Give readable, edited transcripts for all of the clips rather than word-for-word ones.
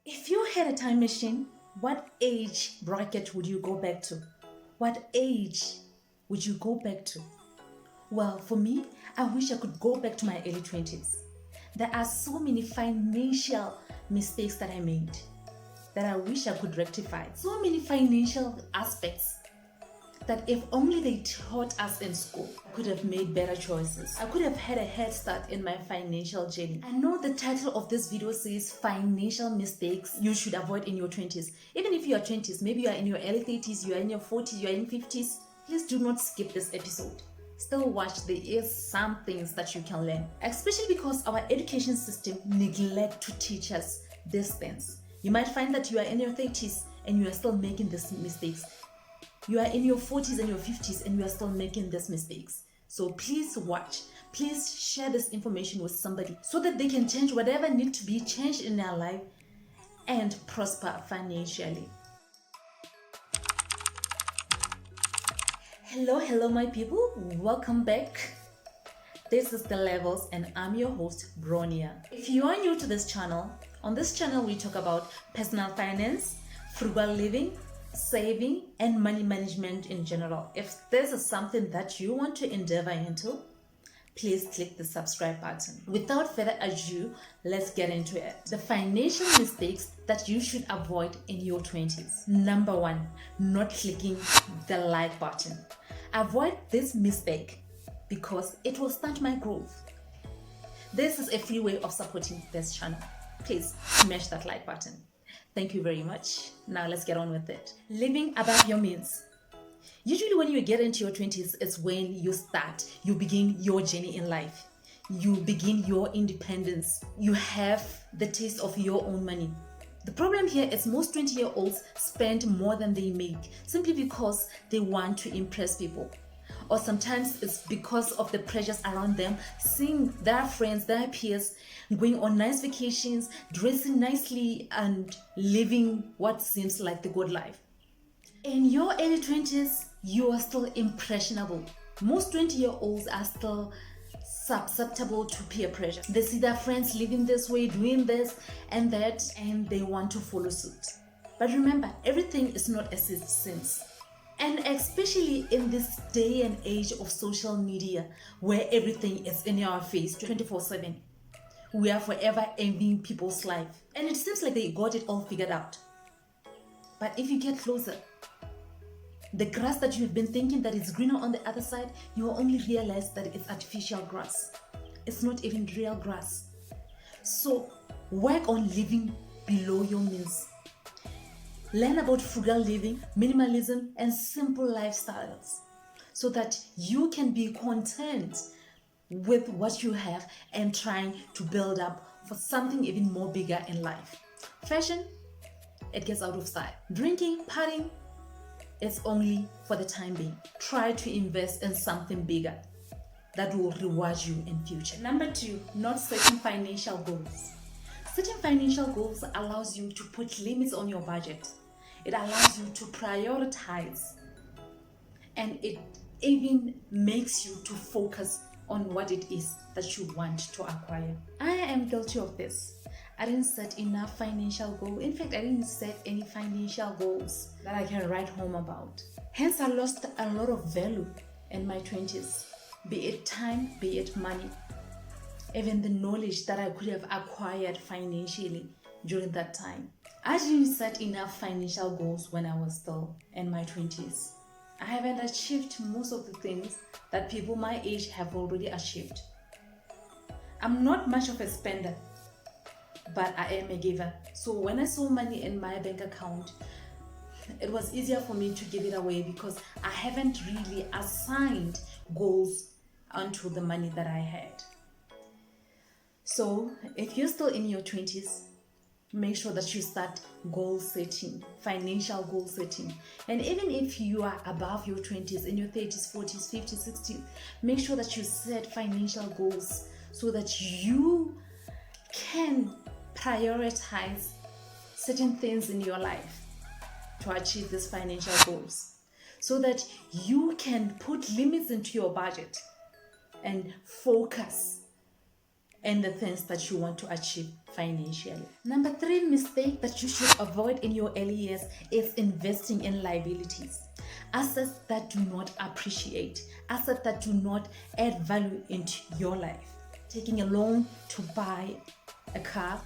If you had a time machine, what age bracket would you go back to? What age would you go back to? Well, for me, I wish I could go back to my early 20s. There are so many financial mistakes that I made that I wish I could rectify. So many financial aspects that if only they taught us in school, I could have made better choices. I could have had a head start in my financial journey. I know the title of this video says financial mistakes you should avoid in your 20s. Even if you are 20s, maybe you are in your early 30s, you are in your 40s, you are in 50s, please do not skip this episode. Still watch, there is some things that you can learn, especially because our education system neglect to teach us these things. You might find that you are in your 30s and you are still making these mistakes. You are in your 40s and your 50s and you are still making these mistakes. So please watch. Please share this information with somebody so that they can change whatever needs to be changed in their life and prosper financially. Hello my people. Welcome back. This is The Levels and I'm your host, Bronia. If you are new to this channel, on this channel we talk about personal finance, frugal living, saving and money management in general. If this is something that you want to endeavor into, please click the subscribe button. Without further ado, let's get into it. The financial mistakes that you should avoid in your 20s. Number one, not clicking the like button. Avoid this mistake because it will stunt my growth. This is a free way of supporting this channel. Please smash that like button. Thank you very much. Now let's get on with it. Living above your means. Usually when you get into your 20s, it's when you begin your journey in life. You begin your independence. You have the taste of your own money. The problem here is most 20-year-olds spend more than they make simply because they want to impress people. Or sometimes it's because of the pressures around them, seeing their friends, their peers going on nice vacations, dressing nicely and living what seems like the good life. In your early 20s, you are still impressionable. Most 20-year-olds are still susceptible to peer pressure. They see their friends living this way, doing this and that, and they want to follow suit. But remember, everything is not as it seems. And especially in this day and age of social media where everything is in your face 24/7, we are forever envying people's life. And it seems like they got it all figured out. But if you get closer, the grass that you've been thinking that is greener on the other side, you will only realize that it's artificial grass. It's not even real grass. So work on living below your means. Learn about frugal living, minimalism, and simple lifestyles so that you can be content with what you have and trying to build up for something even more bigger in life. Fashion, it gets out of style. Drinking, partying, it's only for the time being. Try to invest in something bigger that will reward you in future. Number two, not setting financial goals. Setting financial goals allows you to put limits on your budget. It allows you to prioritize, and it even makes you to focus on what it is that you want to acquire. I am guilty of this. I didn't set enough financial goals. In fact, I didn't set any financial goals that I can write home about. Hence, I lost a lot of value in my 20s, be it time, be it money, even the knowledge that I could have acquired financially during that time. I didn't set enough financial goals when I was still in my 20s. I haven't achieved most of the things that people my age have already achieved. I'm not much of a spender, but I am a giver. So when I saw money in my bank account, it was easier for me to give it away because I haven't really assigned goals onto the money that I had. So if you're still in your 20s, make sure that you start goal setting, financial goal setting. And even if you are above your 20s, in your 30s, 40s, 50s, 60s, make sure that you set financial goals so that you can prioritize certain things in your life to achieve these financial goals, so that you can put limits into your budget and focus and the things that you want to achieve financially. Number 3 mistake that you should avoid in your early years is investing in liabilities. Assets that do not appreciate, assets that do not add value into your life. Taking a loan to buy a car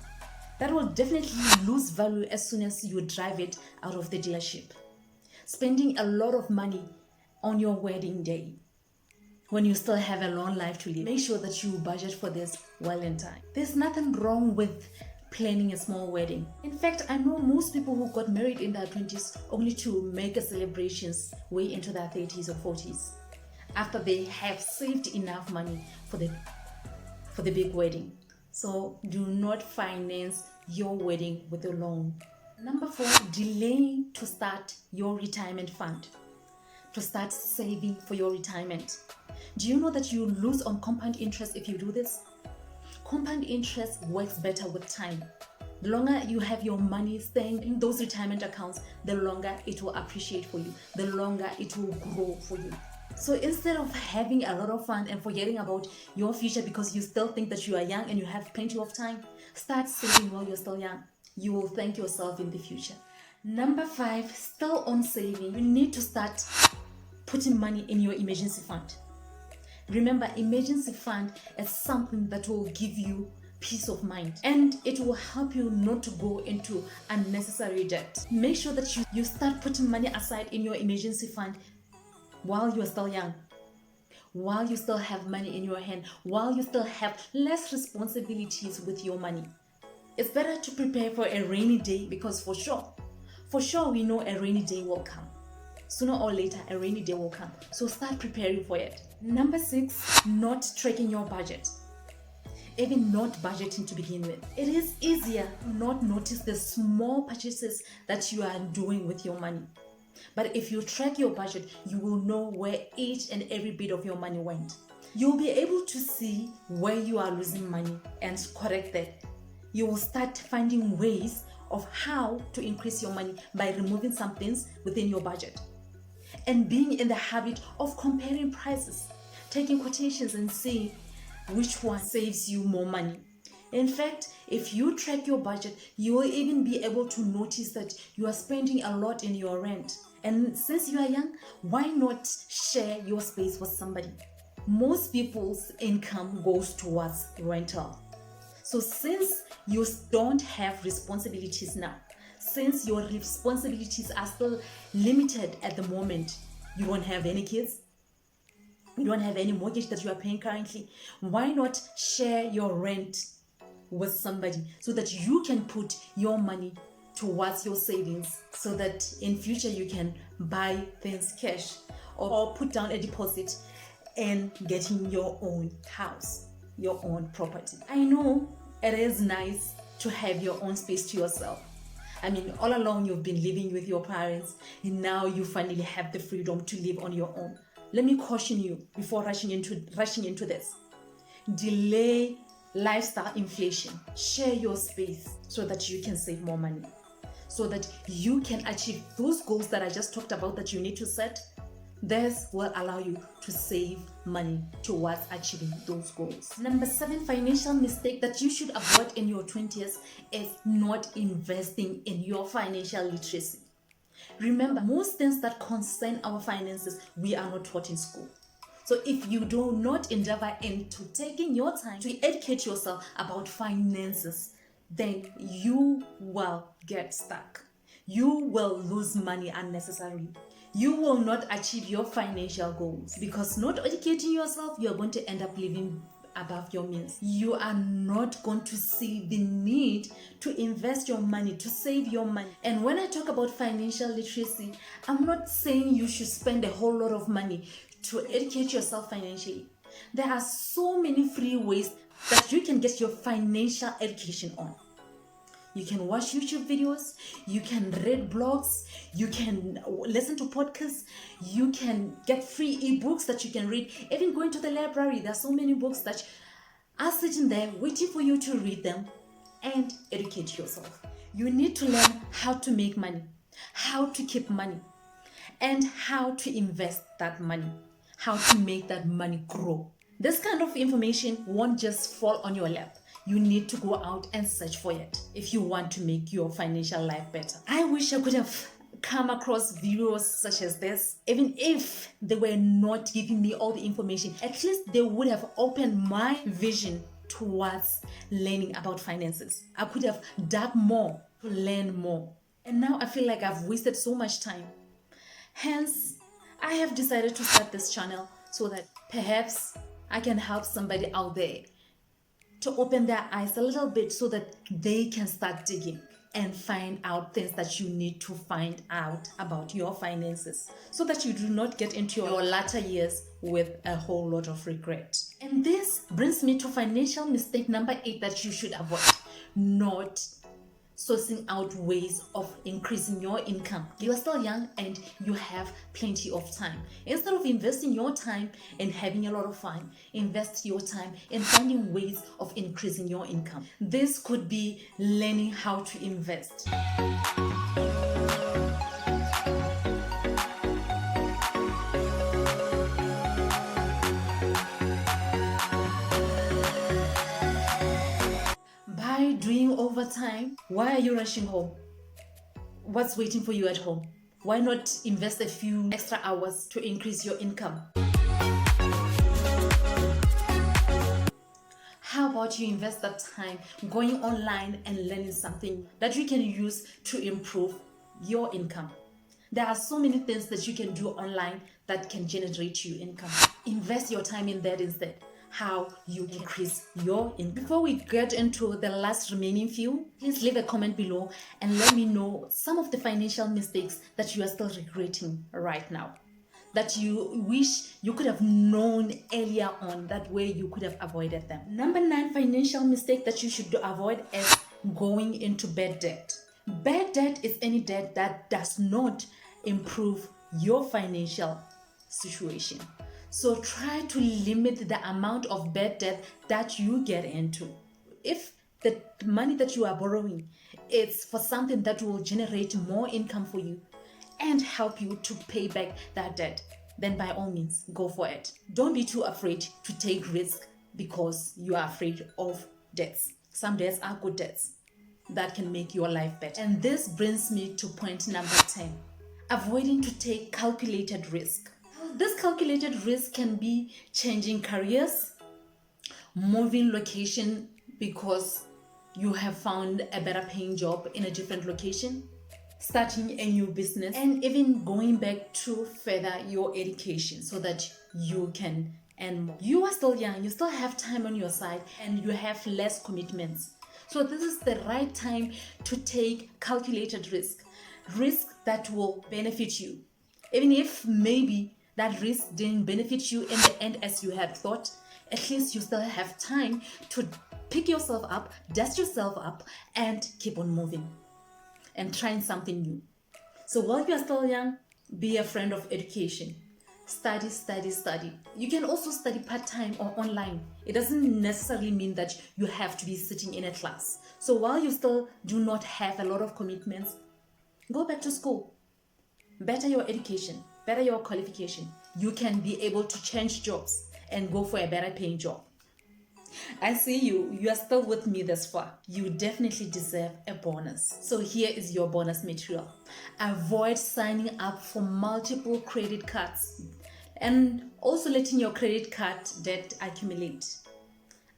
that will definitely lose value as soon as you drive it out of the dealership. Spending a lot of money on your wedding day when you still have a long life to live. Make sure that you budget for this well in time. There's nothing wrong with planning a small wedding. In fact, I know most people who got married in their 20s only to make a celebrations way into their 30s or 40s after they have saved enough money for the big wedding. So do not finance your wedding with a loan. Number 4, delaying to start your retirement fund, to start saving for your retirement. Do you know that you lose on compound interest if you do this? Compound interest works better with time. The longer you have your money staying in those retirement accounts, the longer it will appreciate for you, the longer it will grow for you. So instead of having a lot of fun and forgetting about your future because you still think that you are young and you have plenty of time, start saving while you're still young. You will thank yourself in the future. Number 5, still on saving. You need to start putting money in your emergency fund. Remember, emergency fund is something that will give you peace of mind and it will help you not to go into unnecessary debt. Make sure that you start putting money aside in your emergency fund while you're still young, while you still have money in your hand, while you still have less responsibilities with your money. It's better to prepare for a rainy day because for sure we know a rainy day will come. Sooner or later, a rainy day will come. So start preparing for it. Number 6, not tracking your budget. Even not budgeting to begin with. It is easier to not notice the small purchases that you are doing with your money. But if you track your budget, you will know where each and every bit of your money went. You'll be able to see where you are losing money and correct that. You will start finding ways of how to increase your money by removing some things within your budget. And being in the habit of comparing prices, taking quotations and seeing which one saves you more money. In fact, if you track your budget, you will even be able to notice that you are spending a lot in your rent. And since you are young, why not share your space with somebody? Most people's income goes towards rental. So since you don't have responsibilities now, since your responsibilities are still limited at the moment, you don't have any kids, you don't have any mortgage that you are paying currently, why not share your rent with somebody so that you can put your money towards your savings so that in future you can buy things cash or put down a deposit and getting your own house, your own property. I know it is nice to have your own space to yourself. I mean, all along you've been living with your parents and now you finally have the freedom to live on your own. Let me caution you before rushing into this. Delay lifestyle inflation. Share your space so that you can save more money, so that you can achieve those goals that I just talked about that you need to set. This will allow you to save money towards achieving those goals. Number 7 financial mistake that you should avoid in your 20s is not investing in your financial literacy. Remember, most things that concern our finances, we are not taught in school. So if you do not endeavor into taking your time to educate yourself about finances, then you will get stuck. You will lose money unnecessarily. You will not achieve your financial goals because not educating yourself, you are going to end up living above your means. You are not going to see the need to invest your money, to save your money. And when I talk about financial literacy, I'm not saying you should spend a whole lot of money to educate yourself financially. There are so many free ways that you can get your financial education on. You can watch YouTube videos, you can read blogs, you can listen to podcasts, you can get free ebooks that you can read. Even going to the library, there are so many books that are sitting there waiting for you to read them and educate yourself. You need to learn how to make money, how to keep money, and how to invest that money, how to make that money grow. This kind of information won't just fall on your lap. You need to go out and search for it if you want to make your financial life better. I wish I could have come across videos such as this. Even if they were not giving me all the information, at least they would have opened my vision towards learning about finances. I could have dug more to learn more. And now I feel like I've wasted so much time. Hence, I have decided to start this channel so that perhaps I can help somebody out there to open their eyes a little bit so that they can start digging and find out things that you need to find out about your finances so that you do not get into your latter years with a whole lot of regret. And this brings me to financial mistake number 8 that you should avoid: not sourcing out ways of increasing your income. You are still young and you have plenty of time. Instead of investing your time and having a lot of fun, invest your time in finding ways of increasing your income. This could be learning how to invest. By doing overtime, why are you rushing home? What's waiting for you at home? Why not invest a few extra hours to increase your income? How about you invest that time going online and learning something that you can use to improve your income? There are so many things that you can do online that can generate you income. Invest your time in that instead. How you increase your income. Before we get into the last remaining few, please leave a comment below and let me know some of the financial mistakes that you are still regretting right now, that you wish you could have known earlier on, that way you could have avoided them. Number 9 financial mistake that you should avoid is going into bad debt. Bad debt is any debt that does not improve your financial situation. So try to limit the amount of bad debt that you get into. If the money that you are borrowing is for something that will generate more income for you and help you to pay back that debt, then by all means, go for it. Don't be too afraid to take risk because you are afraid of debts. Some debts are good debts that can make your life better. And this brings me to point number 10, avoiding to take calculated risk. This calculated risk can be changing careers, moving location because you have found a better paying job in a different location, starting a new business, and even going back to further your education so that you can earn more. You are still young, you still have time on your side, and you have less commitments. So this is the right time to take calculated risk that will benefit you. Even if maybe that risk didn't benefit you in the end as you had thought, at least you still have time to pick yourself up, dust yourself up, and keep on moving and trying something new. So while you are still young, be a friend of education. Study, study, study. You can also study part-time or online. It doesn't necessarily mean that you have to be sitting in a class. So while you still do not have a lot of commitments, go back to school. Better your education, better your qualification. You can be able to change jobs and go for a better paying job. I see you are still with me this far. You definitely deserve a bonus. So here is your bonus material. Avoid signing up for multiple credit cards and also letting your credit card debt accumulate.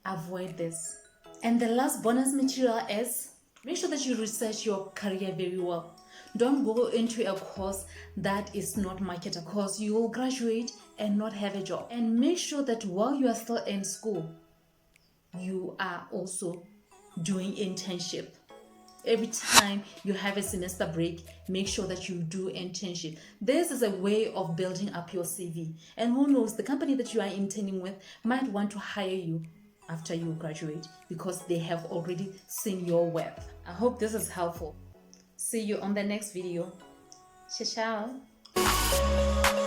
Avoid this. And the last bonus material is, make sure that you research your career very well. Don't go into a course that is not marketable because you will graduate and not have a job. And make sure that while you are still in school, you are also doing internship. Every time you have a semester break, make sure that you do internship. This is a way of building up your CV. And who knows, the company that you are interning with might want to hire you after you graduate because they have already seen your worth. I hope this is helpful. See you on the next video. Ciao, ciao.